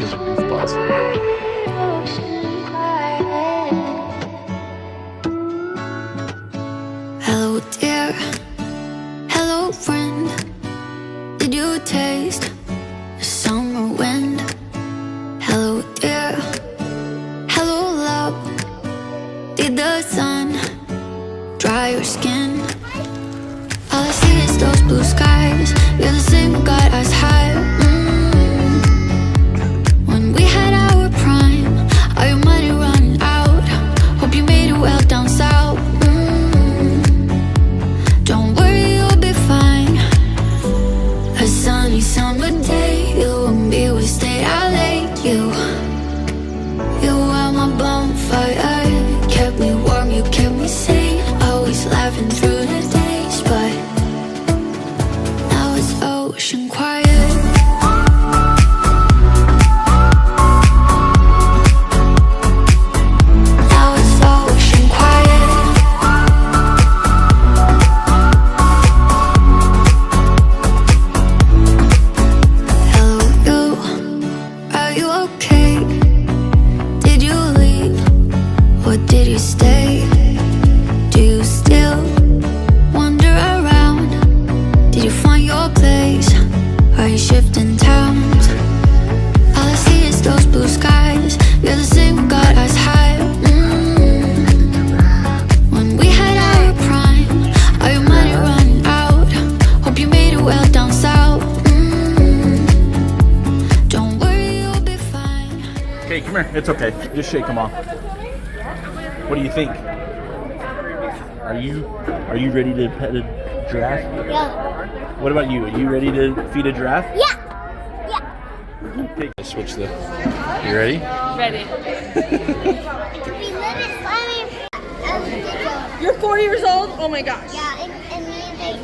because of goofballs. Hello dear, hello friend. Did you taste the summer wind? Hello dear, hello love. Did the sun dry your skin? All I see is those blue skies. You're the same who got us high. When we had our prime, all your money running out. Hope you made it well down south. Don't worry, you'll be fine. A sunny summer day, you and me, we stayed out late. You were my bonfire. Kept me warm, you kept me sane. Always laughing through the days, but now it's ocean quiet. Now it's ocean quiet. Hello you, are you okay? Did you leave or did you stay? Do you still wander around? Did you find your place? Are you shifting towns? All I see is those blue skies. You're the same who got us high. When we had our prime, all your money running out. Hope you made it well down south. Don't worry, you'll be fine. Okay, come here. It's okay. Just shake them off. What do you think? Are you ready to pet a giraffe? Yeah. What about you? Are you ready to feed a giraffe? Yeah. Yeah. Okay, switch the. You ready? Ready. We live in Simon. You're 4 years old? Oh my gosh. Yeah, and me and they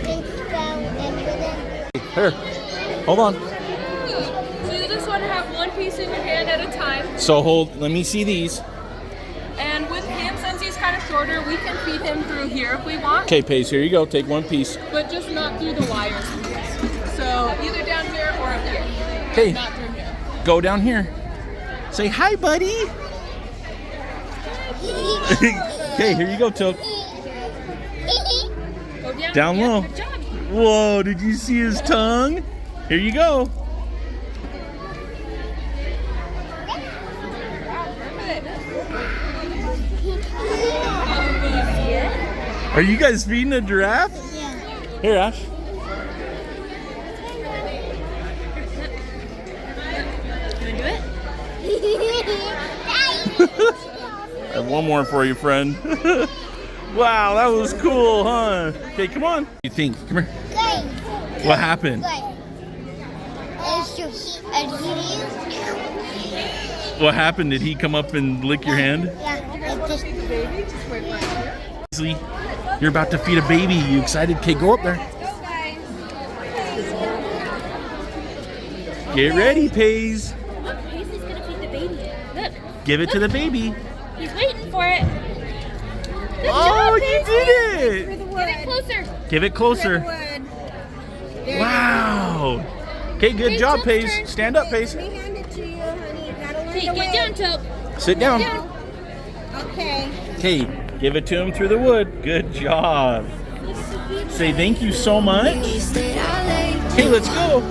think down and with them. Here. Hold on. So you just want to have one piece in your hand at a time. So let me see these. And with him, since he's kind of shorter, we can feed him through here if we want. Okay, Paige, here you go. Take one piece. But just not through the wires, please. So either down here or up here. Okay. Not through here. Go down here. Say hi, buddy. Okay, here you go, Took. Go down. Down Yeah, low. good job. Whoa, did you see his tongue? Here you go. Are you guys feeding a giraffe? Yeah. Here, Ash. You want to do it? I have one more for you, friend. Wow, that was cool, huh? Okay, come on. What do you think? Come here. Good. What happened? What happened? Did he come up and lick your hand? Yeah, it just Paisley, you're about to feed a baby. You excited? Okay, go up there. Get ready, Paige. Look, Paisley's gonna feed the baby. Look, Give it to the baby. he's waiting for it. Good Oh, job, you Paisley. did it. Get it closer. Give it closer. Wow. Okay, good Okay, job, Took's Paige. turn. Stand up, Paige. Let me hand it to you, honey. Gotta learn Okay, to get wait. down, Took. Sit down. Okay. Okay, give it to him through the wood. Good job. Say thank you so much. We stayed out late. Okay, let's go. You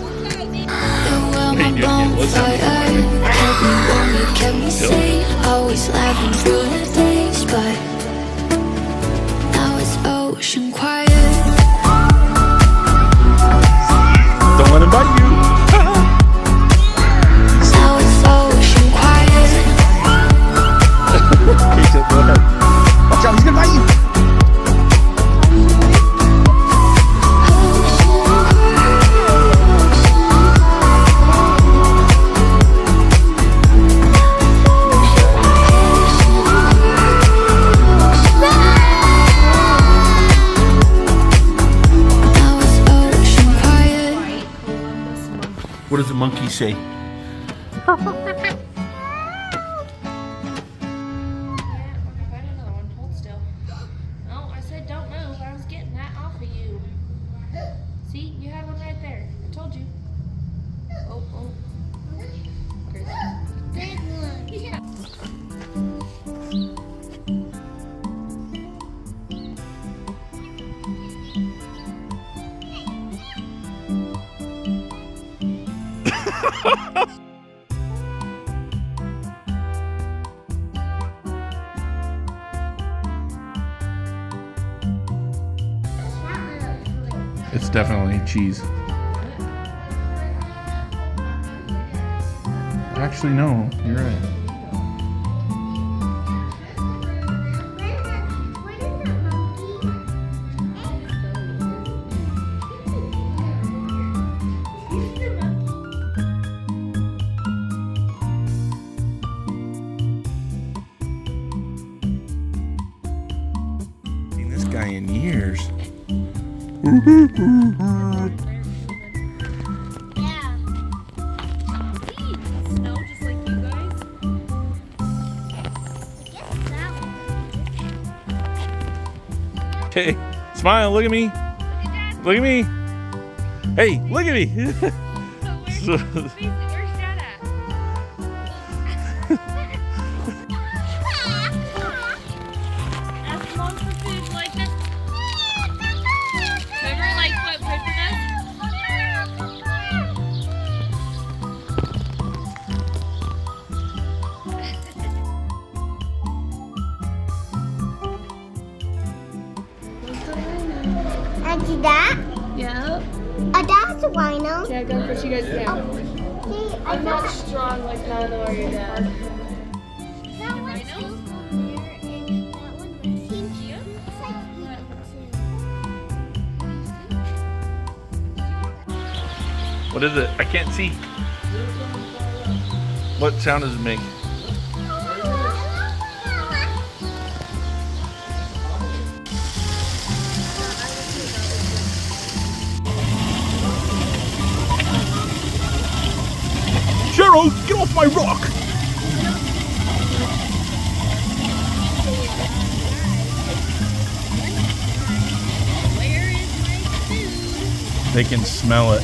were my Hey, dude, yeah, what's up? bonfire. Kept me warm, you kept me sane. Always laughing through the days, but now it's ocean quiet. Don't let him bite you. Now it's ocean quiet. Okay, so go ahead. Watch out, he's gonna bite you. Now it's ocean quiet. What does the monkey say? Find another one. Hold still. No, I said don't move. I was getting that off of you. See, you had one right there. I told you. Oh, oh. It's definitely cheese. Actually, no, you're right. Seen this guy in years. Snow just like you guys. Hey, smile, look at me. Look at me. Hey, look at me. So, Basically, where's Dad at? Ask Mom for food like this. Remember like what Piper does? Auntie, that? Yeah. That's a rhino. Yeah, go first. You guys can. See, I'm not strong like none of your dad. that one's here and that one was here. It's like what is it? I can't see. What sound does it make? Cheryl, get off my rock! Where is my food? They can smell it.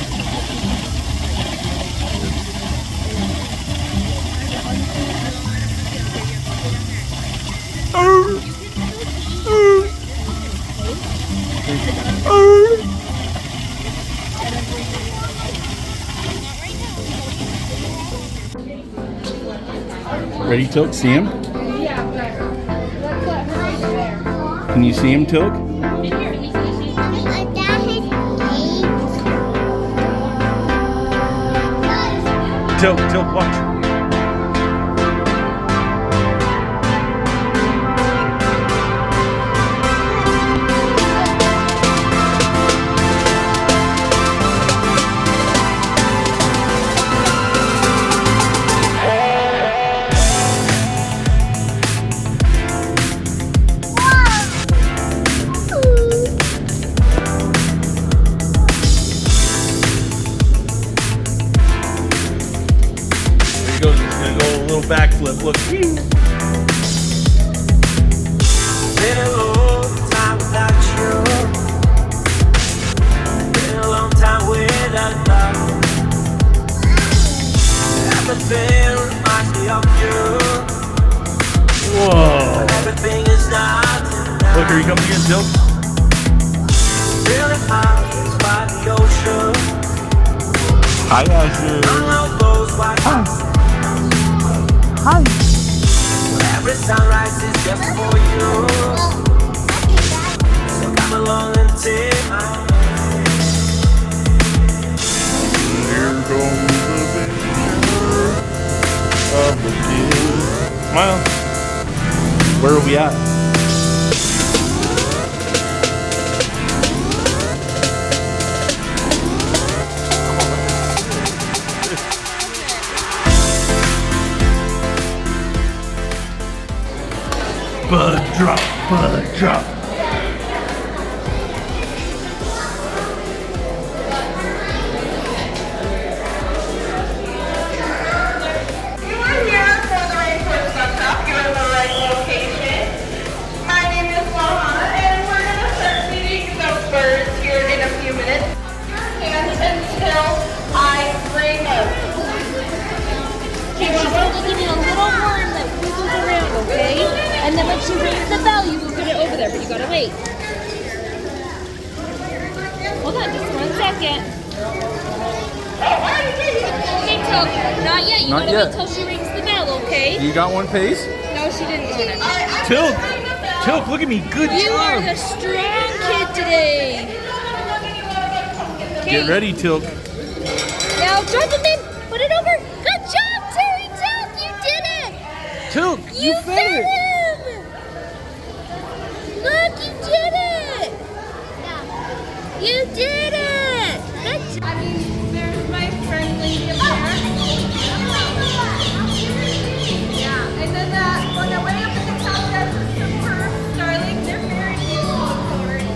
Ready, Tilk? See him? Can you see him, Tilk? Tilk, watch. He's gonna go a little backflip. Look. Been a long time without you. Been a long time without love. Everything reminds me of you. Whoa. Everything is not enough. Look, here he comes again, Tilk. Feeling hot by the ocean. Hi, Asher. I know those white houses. Hi. Every sunrise is just for you. So come along and take my hand. Here comes the picture of the kid. Smile. Where are we at? Bud drop, bud drop. And then when she rings the bell, you will put it over there, but you gotta wait. Hold on just 1 second. So, not yet. You Not gotta yet. wait till she rings the bell, okay? You got one pace? No, she didn't want it. Tilk! Tilk, look at me. Good You are job. the strong kid today. Get ready, Tilk. Now drop him in. Put it over. Good job, Terry Tilk. You did it. Tilk, you fed fed it. him. Look, you did it. You did it. Good job. I mean, there's my friend lady up there. Yeah, and then on the way up at the top, that's a super starling. They're very beautiful already.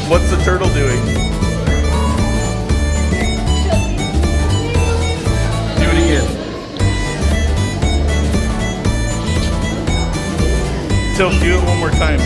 What's the turtle doing? Do it again. Tilk, do it one more time.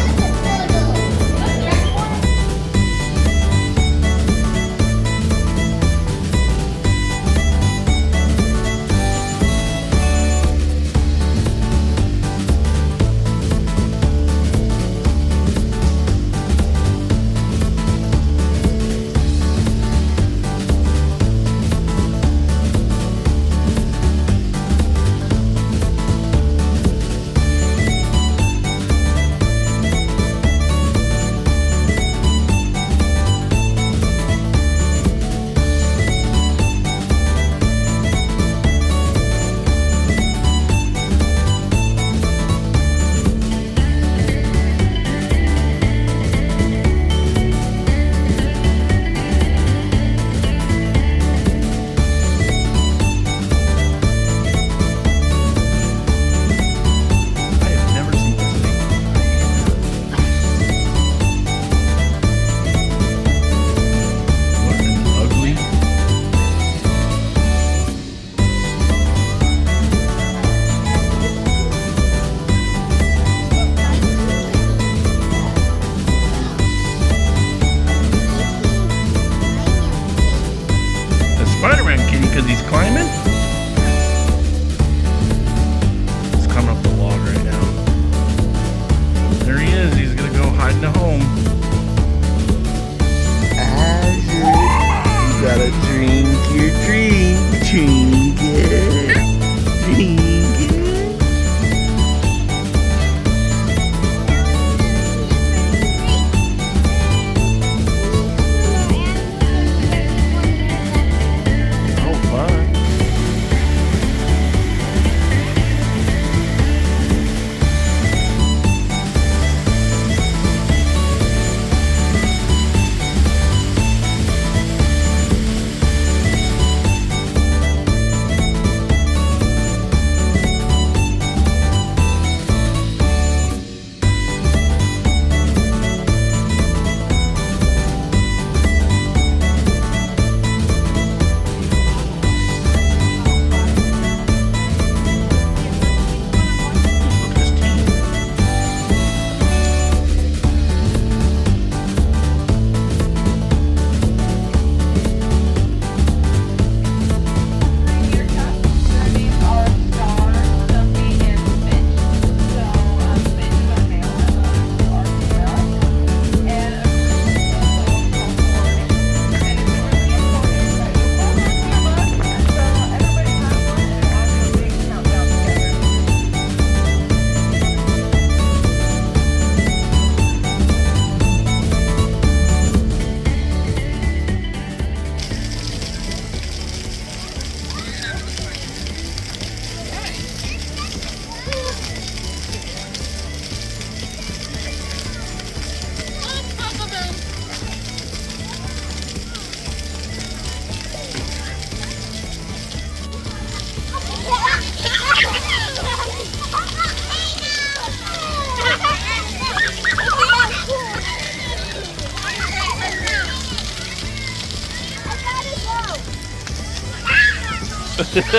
America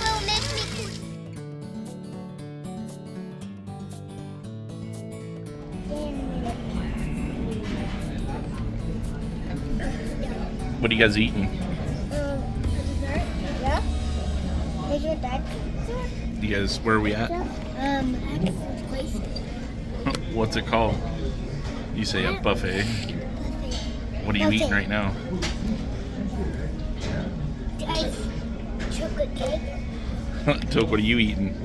will make me cool. What are you guys eating? Dessert? Yeah. Is your dad dessert? You guys, where are we at? Access place. What's it called? You say a buffet. What are you eating right now? Ice chocolate cake. Toke, what are you eating?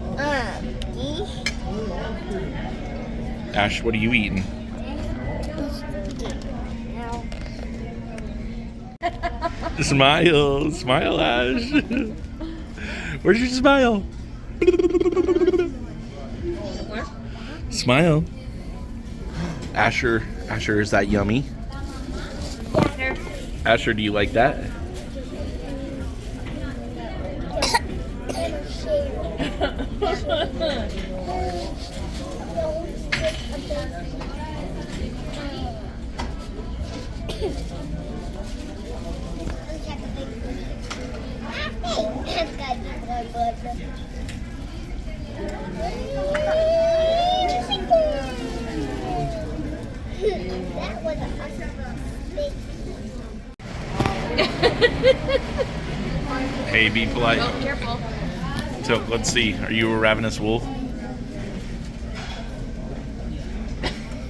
Geese. Ash, what are you eating? Smile, smile, Ash. Where's your smile? Smile. Asher, is that yummy? Asher, do you like that? That was awesome. Hey, be polite. Oh, careful. So let's see. Are you a ravenous wolf?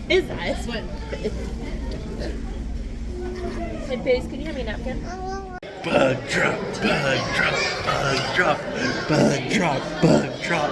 His eyes went. Hey, Pace, can you have me a napkin? Bug drop, bug drop, bug drop, bug drop, bug drop.